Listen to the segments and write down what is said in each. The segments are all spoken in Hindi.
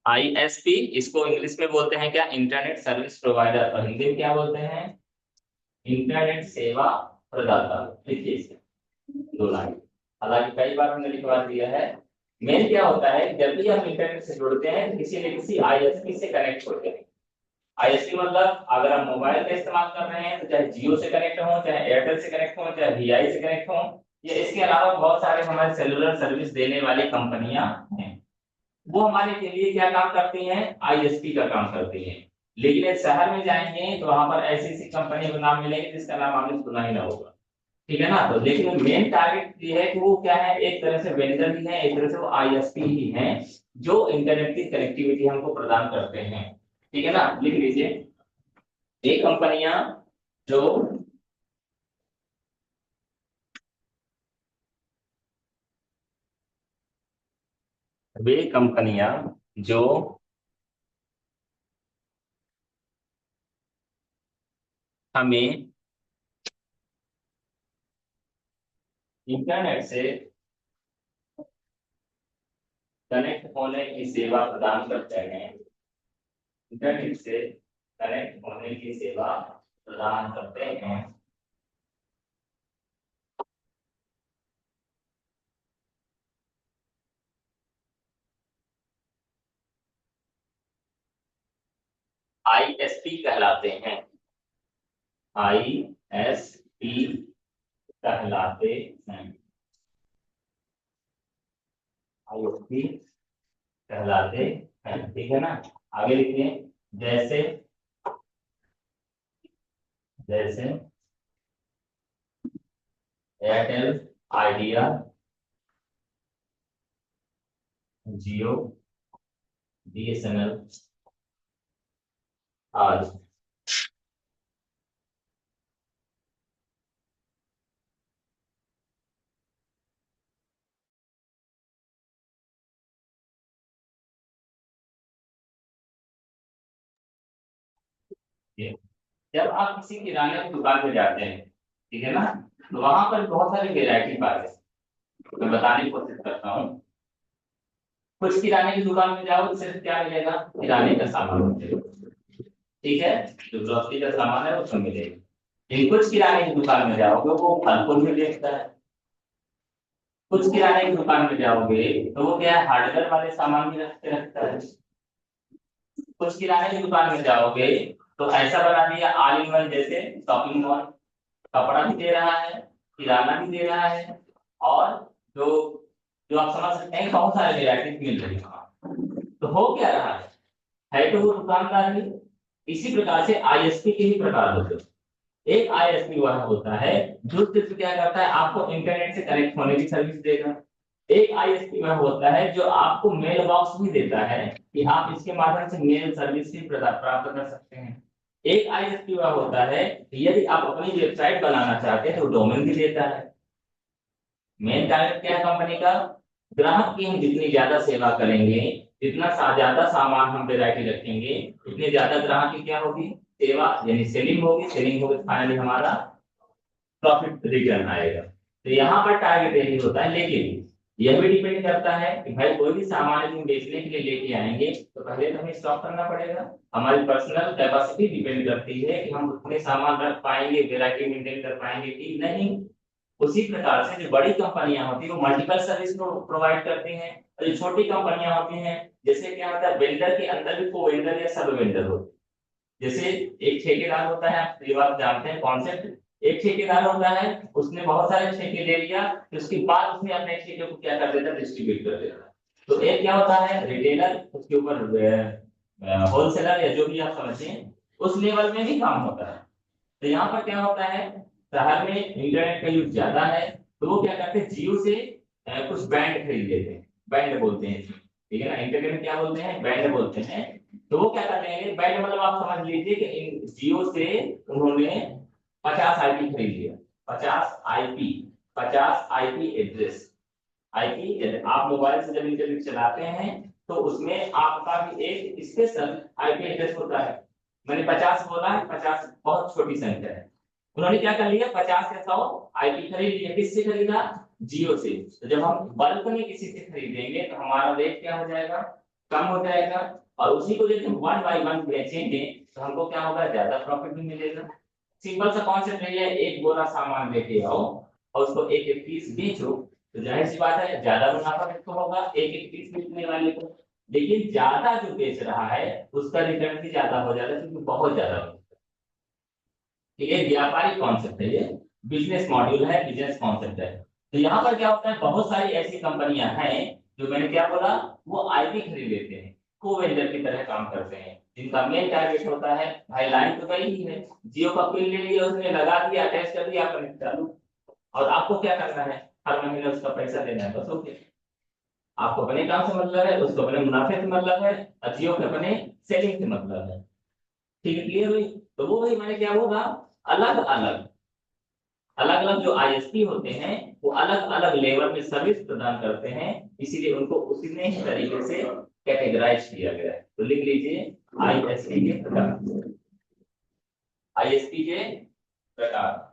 आईएसपी इसको इंग्लिश में बोलते हैं क्या, इंटरनेट सर्विस प्रोवाइडर, और हिंदी में क्या बोलते हैं, इंटरनेट सेवा प्रदाता। देखिए इसे दो लाइन, हालांकि कई बार हमने लिखवा दिया है। मेन क्या होता है, जब भी हम इंटरनेट से जुड़ते हैं किसी न किसी आईएसपी से कनेक्ट होते हैं। आईएसपी मतलब अगर हम मोबाइल का इस्तेमाल कर रहे हैं तो चाहे जियो से कनेक्ट हो, चाहे एयरटेल से कनेक्ट हो, चाहे वीआई से कनेक्ट हो, या इसके अलावा बहुत सारे हमारे सेलुलर सर्विस देने वाली कंपनियां हैं, वो हमारे के लिए क्या काम करती हैं, आईएसपी का काम करती हैं। लेकिन एक शहर में जाएंगे तो वहां पर ऐसी ऐसी कंपनी का नाम मिलेंगे जिसका नाम आपने सुना ही ना होगा, ठीक है ना। तो लेकिन मेन टारगेट ये है कि वो क्या है, एक तरह से वेंडर ही है, एक तरह से वो आईएसपी ही है, जो इंटरनेट की कनेक्टिविटी हमको प्रदान करते हैं, ठीक है ना। लिख लीजिए, ये कंपनियां जो वे कंपनियां जो हमें इंटरनेट से कनेक्ट होने की सेवा प्रदान करते हैं, इंटरनेट से कनेक्ट होने की सेवा प्रदान करते हैं, आईएसपी कहलाते हैं, आईएसपी कहलाते हैं, आईएसपी कहलाते हैं, ठीक है ना। आगे लिखिए, जैसे जैसे एयरटेल, आइडिया, जियो, बीएसएनएल आज। जब आप किसी किराने की दुकान में जाते हैं, ठीक है ना, तो वहां पर बहुत सारी वेरायटी पाते हैं। मैं बताने की कोशिश करता हूँ। कुछ किराने की दुकान में जाओ तो सिर्फ क्या मिलेगा, किराने का सामान मिलेगा, ठीक है, जो ग्रोसरी का सामान है वो सब मिलेगा। लेकिन कुछ किराने की दुकान में जाओगे वो फल फूल भी बेचता है, कुछ किराने की दुकान में जाओगे तो वो क्या है, हार्डवेयर वाले सामान भी रखते रखता है, कुछ किराने की दुकान में जाओगे तो ऐसा बना दिया ऑल इन वन, जैसे शॉपिंग मॉल, कपड़ा भी दे रहा है, किराना भी दे रहा है, और जो जो आप समझ सकते हैं बहुत सारे वेराइटीज मिल रही है। तो हो क्या रहा है तो वो दुकानदार ही। इसी प्रकार से आईएसपी के ही प्रकार होते हैं। एक आईएसपी वह होता है जो सिर्फ क्या करता है, आपको इंटरनेट से कनेक्ट होने की सर्विस देगा। एक आईएसपी वह होता है जो आपको मेल बॉक्स भी देता है कि आप इसके माध्यम से मेल सर्विस भी प्राप्त कर सकते हैं। एक आईएसपी वह होता है यदि आप अपनी वेबसाइट बनाना चाहते हैं तो डोमेन भी देता है। मेन टारगेट क्या है कंपनी का, ग्राहक की हम जितनी ज्यादा सेवा करेंगे, जितना ज्यादा सामान हम वेरायटी रखेंगे, उतने ज्यादा ग्राहक की क्या होगी, सेवा यानी सेलिंग होगी, सेलिंग होगी फाइनली हमारा प्रॉफिट रिटर्न आएगा। तो यहाँ पर टारगेट यही होता है, लेकिन यह भी डिपेंड करता है कि भाई कोई भी सामान हम बेचने के लिए लेके आएंगे तो पहले तो हमें स्टॉक करना पड़ेगा। हमारी पर्सनल कैपेसिटी डिपेंड करती है कि हम उतने सामान रख पाएंगे, वेरायटी मेंटेन कर पाएंगे कि नहीं। उसी प्रकार से जो बड़ी कंपनियां होती है वो मल्टीपल सर्विस प्रोवाइड करती हैं, और जो छोटी कंपनियां होती हैं, जैसे क्या होता है वेंडर के अंदर भी को वेंडर या सब वेंडर होते हैं। जैसे एक ठेकेदार होता है, आप ये बात जानते हैं कॉन्सेप्ट, एक ठेकेदार होता है, उसने बहुत सारे ठेके ले लिया, उसके बाद उसने अपने ठेके को क्या कर देता है, डिस्ट्रीब्यूट कर देता है। तो एक क्या होता है रिटेलर, उसके ऊपर होलसेलर या जो भी आप समझिए, उस लेवल में भी काम होता है। तो यहाँ पर क्या होता है, शहर में इंटरनेट का यूज ज्यादा है, तो वो क्या करते हैं जियो से कुछ बैंड खरीद लेते हैं, बैंड बोलते हैं इसमें, ठीक है ना, इंटरनेट में क्या बोलते हैं, बैंड बोलते हैं। तो वो क्या करते हैं, बैंड मतलब आप समझ लीजिए कि इन जियो से उन्होंने 50 आईपी खरीद लिया, 50 आईपी, 50 आईपी एड्रेस। आईपी आप मोबाइल से जब इंटरनेट चलाते हैं तो उसमें आपका भी एक स्पेशल आईपी एड्रेस होता है। मैंने 50 बोला है, 50 बहुत छोटी संख्या है। उन्होंने क्या कर लिया, 50 या 100 आईपी खरीद लिया, किससे खरीदा, जियो से। तो जब हम बल्क में किसी से खरीदेंगे तो हमारा रेट क्या हो जाएगा, कम हो जाएगा। और उसी को यदि हम 1 बाय 1 बेचेंगे तो हमको क्या होगा, ज्यादा प्रॉफिट भी मिलेगा। सिंपल सा कॉन्सेप्ट है, एक बोरा सामान लेके आओ और उसको एक एक पीस बेचो, तो जाहिर सी बात है ज्यादा मुनाफा किसको होगा, एक एक पीस बेचने वाले को। लेकिन ज्यादा जो बेच रहा है उसका रिटर्न भी ज्यादा हो जाता है, क्योंकि बहुत ज्यादा हो। ये व्यापारिक कॉन्सेप्ट है, ये बिजनेस मॉड्यूल है, बिजनेस कॉन्सेप्ट है। तो यहाँ पर क्या होता है, बहुत सारी ऐसी कंपनियां हैं जो मैंने क्या बोला, वो आईपी खरीद लेते हैं, को वेंडर की तरह काम करते हैं, जिनका मेन टारगेट होता है भाई लाइन तो गई ही है, जियो का पिन ले लिया, उसने लगा दिया, अटैच कर दिया, कनेक्ट चालू। और आपको क्या करना है, हर महीने उसका पैसा देना है, बस ओके। आपको अपने काम से मतलब है, उसको अपने मुनाफे से मतलब है, और जियो के अपने सेलिंग से मतलब है। ठीक है, क्लियर हुई। तो वो भाई मैंने क्या बोला, अलग अलग अलग अलग जो आईएसपी होते हैं वो अलग अलग लेवल में सर्विस प्रदान करते हैं, इसीलिए उनको उसी ने ही तरीके से कैटेगराइज किया गया है। तो लिख लीजिए आईएसपी के प्रकार, आईएसपी के प्रकार।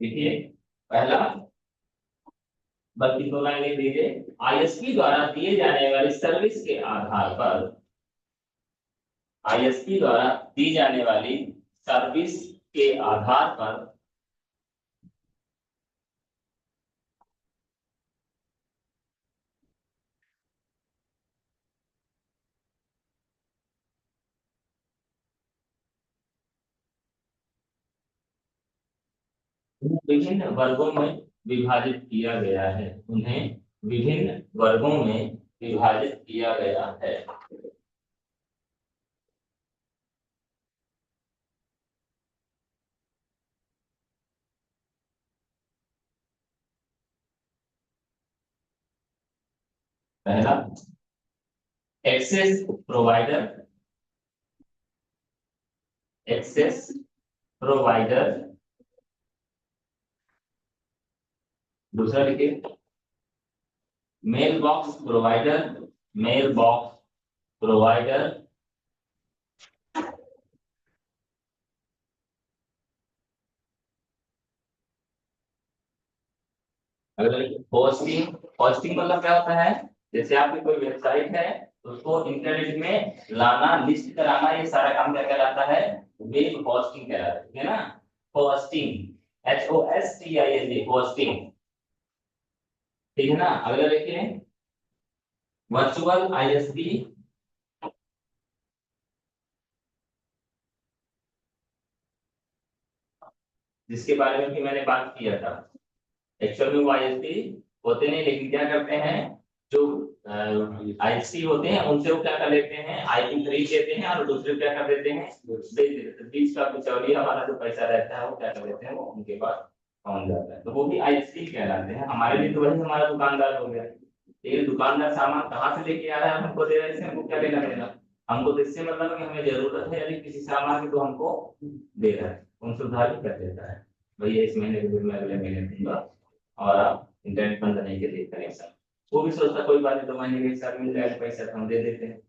देखिए पहला, बल्कि दो लाइन लिख दीजिए, आईएसपी द्वारा दिए जाने वाली सर्विस के आधार पर, आईएसपी द्वारा दी जाने वाली सर्विस के आधार पर विभिन्न वर्गों में विभाजित किया गया है, उन्हें विभिन्न वर्गों में विभाजित किया गया है। पहला, एक्सेस प्रोवाइडर, एक्सेस प्रोवाइडर। दूसरा लिखिए, mail box provider, mail box provider. अगर होस्टिंग, होस्टिंग मतलब क्या होता है, जैसे आपकी कोई वेबसाइट है, उसको इंटरनेट में लाना, लिस्ट कराना, ये सारा काम क्या कहलाता है, वेब होस्टिंग कहलाता है, ठीक है ना। होस्टिंग, HOSTING, होस्टिंग, ठीक है ना। अगला देखिए, वर्चुअल आईएसपी, जिसके बारे में भी मैंने बात किया था। एक्चुअल में वो आईएसपी होते नहीं, लेकिन क्या करते हैं, जो आईएसपी होते हैं उनसे वो क्या कर लेते हैं, आईपी खरीद लेते हैं और दूसरे क्या कर देते हैं, बेच देते हैं। तो बीच का बिचौलिया वाला जो पैसा रहता है वो क्या कर देते हैं, वो उनके पास पहुंच जाता है, तो वो भी आईएसपी कहलाते हैं। हमारे लिए तो वही हमारा दुकानदार हो गया। लेकिन दुकानदार सामान कहाँ से लेके आ रहा है, हमको दे रहा है, इससे हमको क्या लेना देना। हमको तो इससे मतलब है कि हमें जरूरत है यदि किसी सामान की, तो हमको दे रहा है, उनसे उधार ही कर देता है, भैया इस महीने के बिल मैं अगले महीने दूंगा, और आप इंटरनेट बंद नहीं के लिए कनेक्शन। वो भी सोचता कोई बात नहीं, 2 महीने के हिसाब मिल जाएगा पैसा, तो हम दे देते हैं।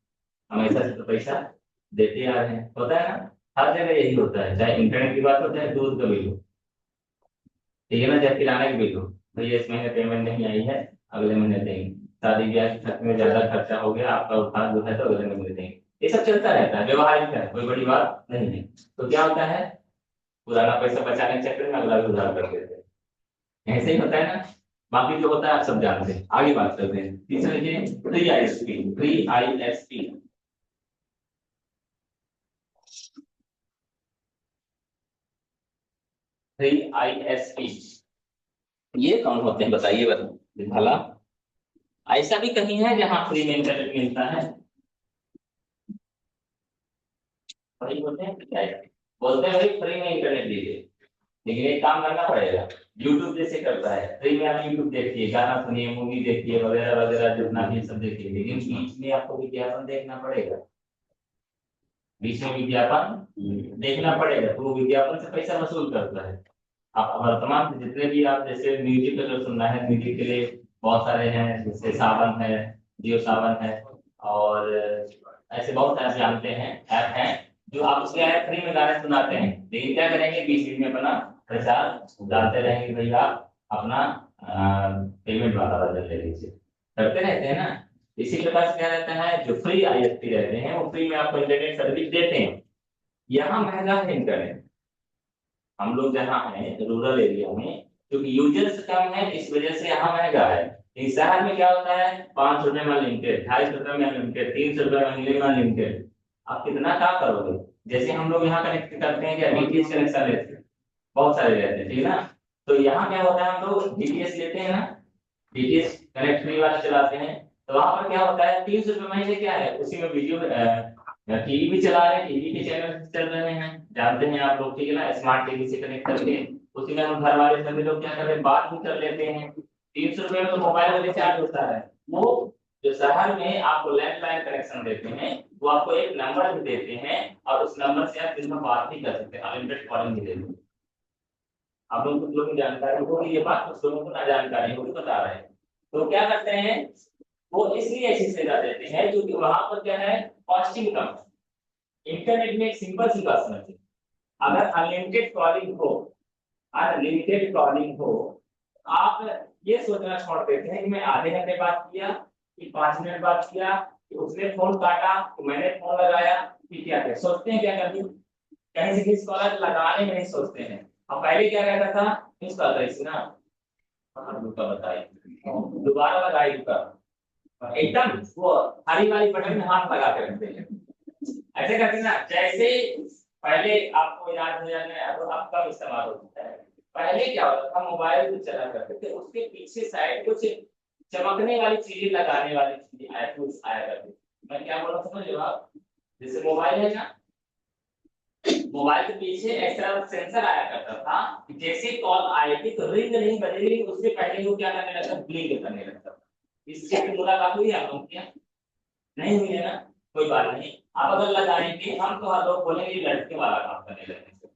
हम ऐसा से तो पैसा देते आ रहे हैं, होता है ना। हर जगह यही होता है, चाहे इंटरनेट की बात हो, चाहे दूध का बिल हो, ठीक है ना, चाहे किराने की बिल हो, भैया इस महीने पेमेंट नहीं आई है, अगले महीने देंगे। शादी ब्याह के खर्च में ज्यादा खर्चा हो गया आपका, उधार जो है तो अगले महीने देंगे। ये सब चलता रहता है, व्यवहारिक है, कोई बड़ी बात नहीं है। तो क्या होता है, पुराना पैसा बचाने के चक्कर में अगला भी उधार कर देते हैं, ऐसे ही होता है ना। बाकी जो होता है आप सब जानते हैं, आगे बात करते हैं। तीसरा लिखिए, free ISP, free ISP. Free ISP ये कौन होते हैं बताइए, भला। ऐसा भी कहीं है जहां फ्री में इंटरनेट मिलता है, वही बोलते हैं क्या है? बोलते हैं भाई फ्री में इंटरनेट दीजिए, लेकिन एक काम करना पड़ेगा। यूट्यूब जैसे करता है, फ्री में आप यूट्यूब देखिए, गाना सुनिए, मूवी देखिए, वगैरह वगैरह जितना भी सब देखिए, लेकिन बीच में आपको विज्ञापन देखना पड़ेगा, बीच में विज्ञापन देखना पड़ेगा, तो वो विज्ञापन से पैसा वसूल करता है। आप वर्तमान से जितने भी आप जैसे म्यूजिक अगर सुनना है, म्यूजिक के लिए बहुत सारे हैं, जैसे सावन है, जियो सावन है, और ऐसे बहुत सारे जानते हैं ऐप हैं, जो आप उसके आए फ्री में गाने सुनाते हैं, लेकिन क्या करेंगे बीच बीच में अपना प्रचार डालते रहेंगे, भैया अपना पेमेंट वाला बदल ले लीजिए, करते रहते हैं ना। इसी प्रकार से क्या रहता है, जो फ्री आईएसपी रहते हैं वो फ्री में आपको इंटरनेट सर्विस देते हैं। यहाँ महंगा है इंटरनेट, हम लोग जहाँ हैं रूरल एरिया में, क्योंकि यूजर्स कम है इस वजह से यहाँ महंगा है। इस शहर में क्या होता है, 500 रुपये में अनलिमिटेड, 250 रुपये में अनलिमिटेड, 300 रुपये महीने में अनलिमिटेड। आप कितना क्या करोगे। जैसे हम लोग यहाँ कनेक्ट करते हैं, क्या डीटीएच कनेक्शन लेते हैं, बहुत सारे रहते हैं, ठीक है ना। तो यहाँ क्या होता है, हम लोग डीटीएच लेते हैं ना, डीटीएच कनेक्ट फ्री वाला चलाते हैं। तो वहां पर क्या होता है, 300 रुपये महीने क्या है, उसी में वीडियो टीवी भी चला रहे हैं, टीवी के चैनल चल रहे हैं, जानते हैं आप लोग, ठीक है ना, स्मार्ट टीवी से कनेक्ट करके उसी में हम घर वाले सभी लोग क्या कर रहे हैं, बात भी कर लेते हैं। 300 रुपये में तो मोबाइल का रिचार्ज होता है। वो जो शहर में आपको लैंडलाइन कनेक्शन देते हैं, वो आपको एक नंबर भी देते हैं, और उस नंबर से आप दिन भर बात भी कर सकते हैं, अनलिमिटेड कॉलिंग भी देते हैं। आप लोग कुछ लोगों की जानकारी होगी ये बात, कुछ लोगों को ना जानकारी होगी, बता रहे हैं। तो क्या करते हैं, वो इसलिए ऐसी सुविधा देते हैं क्योंकि वहां पर क्या है, कॉस्टिंग कम है। इंटरनेट में एक सिंपल सी बात समझिए, अगर अनलिमिटेड कॉलिंग हो, आप ये सोचना छोड़ देते हैं कि मैं आधे घंटे बात किया, कि 5 मिनट बात किया, कि उसने फोन काटा, कि मैंने फोन लगाया, कि क्या क्या सोचते हैं, क्या करते हैं, कहीं से किसी कॉलर लगाने में नहीं सोचते हैं। अब पहले क्या रहता था, मिस कॉल रही ना, रुका बताइए, दोबारा लगाई रुका, एकदम वो हरी वाली बटन में हाथ लगा के रखते हैं, ऐसे करके ना। जैसे पहले आपको याद हो जाए, तो अब कम इस्तेमाल होता है। पहले क्या होता था, मोबाइल जो चला करते थे उसके पीछे साइड कुछ चमकने वाली चीजें, लगाने वाली चीजें आया करती थी। मैं क्या बोल रहा समझ लो आप, जैसे मोबाइल है ना, मोबाइल के पीछे ऐसा सेंसर आया करता था कि जैसे कॉल आएगी तो रिंग नहीं बजेगी, उससे पहले वो क्या करने लगता, ब्लिंक करने लगता था। इससे मुलाकात हुई आप लोग क्या, नहीं हुई है ना, कोई बात नहीं। आप अगर लगाएंगे, हम तो हर लोग बोलेंगे लड़के वाला काम करने लगेंगे,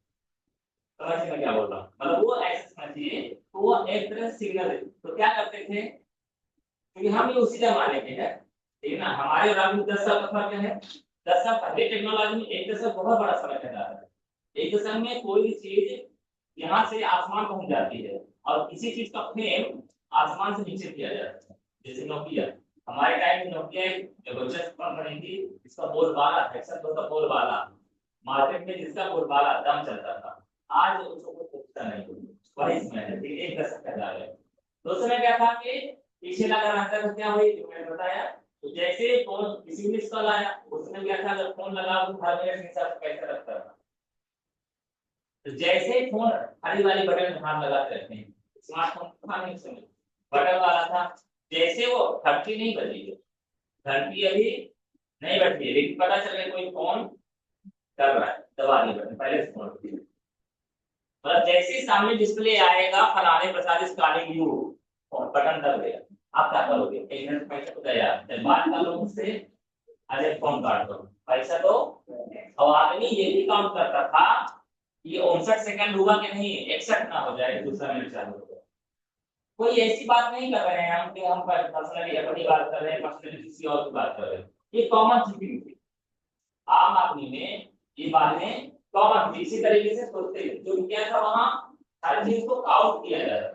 समझ में क्या बोल रहा हूँ, मतलब वो ऐसे समझिए, तो वो एक तरह सिग्नल है। तो क्या करते थे, क्योंकि हम ये उसी जमाने के हैं, ठीक है ना, हमारे और आप में 10 साल का फर्क है। 10 साल पहले टेक्नोलॉजी में एक दशक बहुत बड़ा समय है जाता है। एक दशक में कोई भी चीज यहाँ से आसमान पहुंच जाती है, और किसी चीज का फ्रेम आसमान से नीचे किया जाता है। जैसे नोकिया, हमारे टाइम में नोकिया एक जबरदस्त कंपनी थी, इसका बोलबाला एक्सेल का बोलबाला, मार्केट में जिसका बोलबाला दम चलता था। आज उसको कोई पूछता नहीं, वही समय है, ठीक है, एक दशक पहले है। तो उस समय क्या था कि पीछे लगा रहता तो क्या हुई, जो मैंने बताया। तो जैसे फोन किसी मिस कॉल आया, उसमें क्या था, जब फोन लगा तो हर मिनट के हिसाब से पैसा लगता था। तो जैसे फोन हरी वाली बटन में हाथ लगाते रहते हैं, स्मार्टफोन था नहीं उस समय, बटन वाला था। जैसे वो घंटी नहीं बजी, घंटी अभी नहीं बजी है, लेकिन पता चल गया कोई फोन कर रहा है, दबा दी बटन, पहले से फोन, मतलब जैसे ही सामने डिस्प्ले आएगा फलाने प्रसाद इज कॉलिंग यू, और बटन दब गया, आप क्या करोगे, एक मिनट पैसा तो गया, बात कर लो मुझसे, अरे फोन काट दो, पैसा तो। और आदमी ये भी काउंट करता था, ये 59 सेकंड हुआ कि नहीं, 61 ना हो जाए, दूसरा मिनट चालू हो जाए। कोई ऐसी बात नहीं कर रहे हैं हम कि हम पर्सनली अपनी बात कर रहे हैं, पर्सनली किसी और की बात कर रहे हैं, ये कॉमन थिंकिंग थी आम आदमी में, ये बातें कॉमन थी, इसी तरीके से सोचते थे। जो क्या था वहां, हर चीज को काउंट किया जाता था।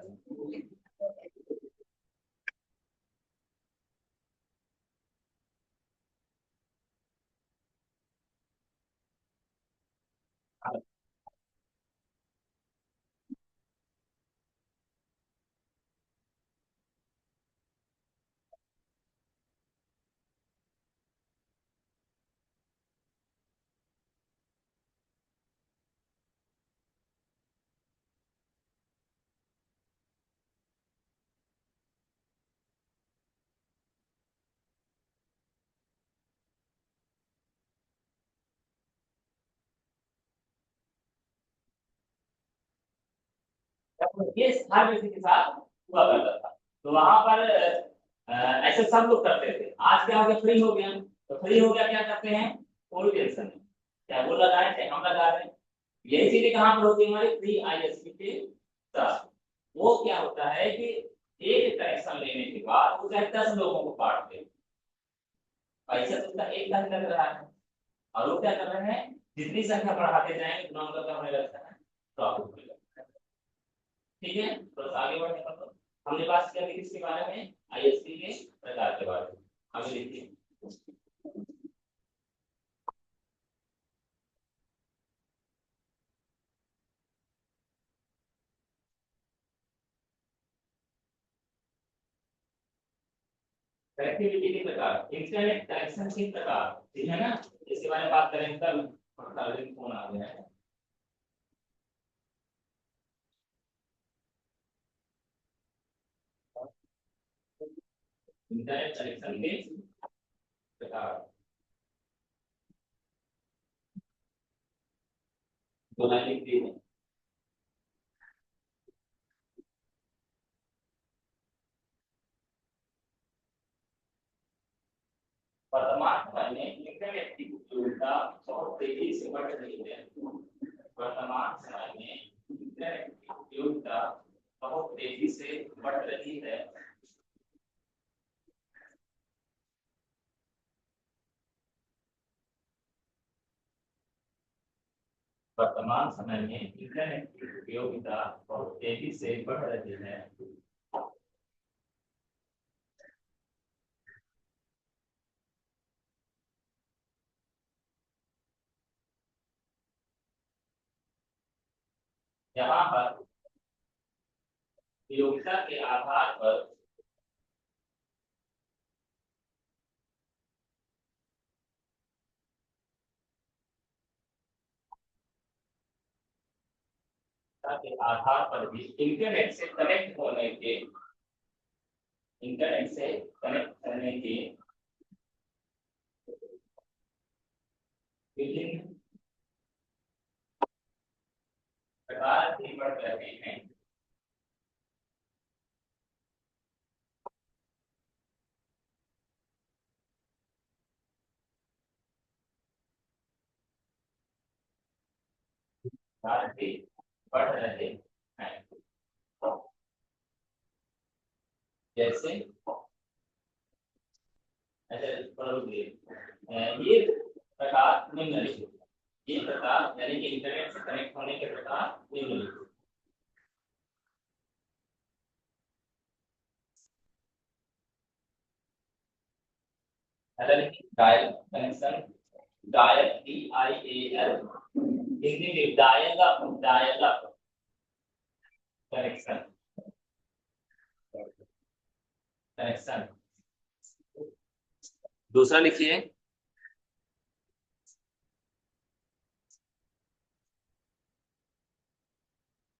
ये हर व्यक्ति के साथ हुआ करता था। तो वहां पर ऐसे सब लोग करते थे। आज क्या हो गया, फ्री हो गया, तो फ्री हो गया क्या करते हैं, कोई टेंशन नहीं, चाहे वो लगाए चाहे हम लगा रहे हैं। यही चीजें कहाँ पर होती है, हमारी फ्री आईएसपी के साथ। वो क्या होता है कि एक कनेक्शन लेने के बाद वो चाहे 10 लोगों को बांट दे, पैसा तो उसका एक लाख लग रहा है, और वो क्या कर रहे हैं, जितनी संख्या बढ़ाते जाएंगे उतना मतलब क्या होने लगता है, प्रॉफिट होने लगता है। ठीक है, तो आगे बढ़ने का तो हमने बात किया कि किसके बारे में, आईएसपी के प्रकार के बारे में। आगे देखिए, कनेक्टिविटी के प्रकार, इंटरनेट कनेक्शन के प्रकार, ठीक है ना, इसके बारे में बात करेंगे कल। फोन आ गया है। इंटरनेट कनेक्शन के प्रकार, दो लाइन लिख दीजिए। वर्तमान समय में इंटरनेट की उपयोगिता बहुत तेजी से बढ़ रही है। वर्तमान समय में इंटरनेट की उपयोगिता बहुत तेजी से बढ़ रही है। वर्तमान समय में इंटरनेट की उपयोगिता बहुत तेजी से बढ़ रही है। यहाँ पर उपयोगिता के आधार पर भी इंटरनेट से कनेक्ट होने के, इंटरनेट से कनेक्ट होने के विभिन्न प्रकार भी बढ़ रहे हैं। भी बढ़ रहे हैं, जैसे ये प्रकार निम्नलिखित, ये प्रकार यानी कि इंटरनेट से कनेक्ट होने के प्रकार निम्नलिखित। Dial connection, dial DIAL, Hindi में dial up, dial up connection, connection. दूसरा लिखिए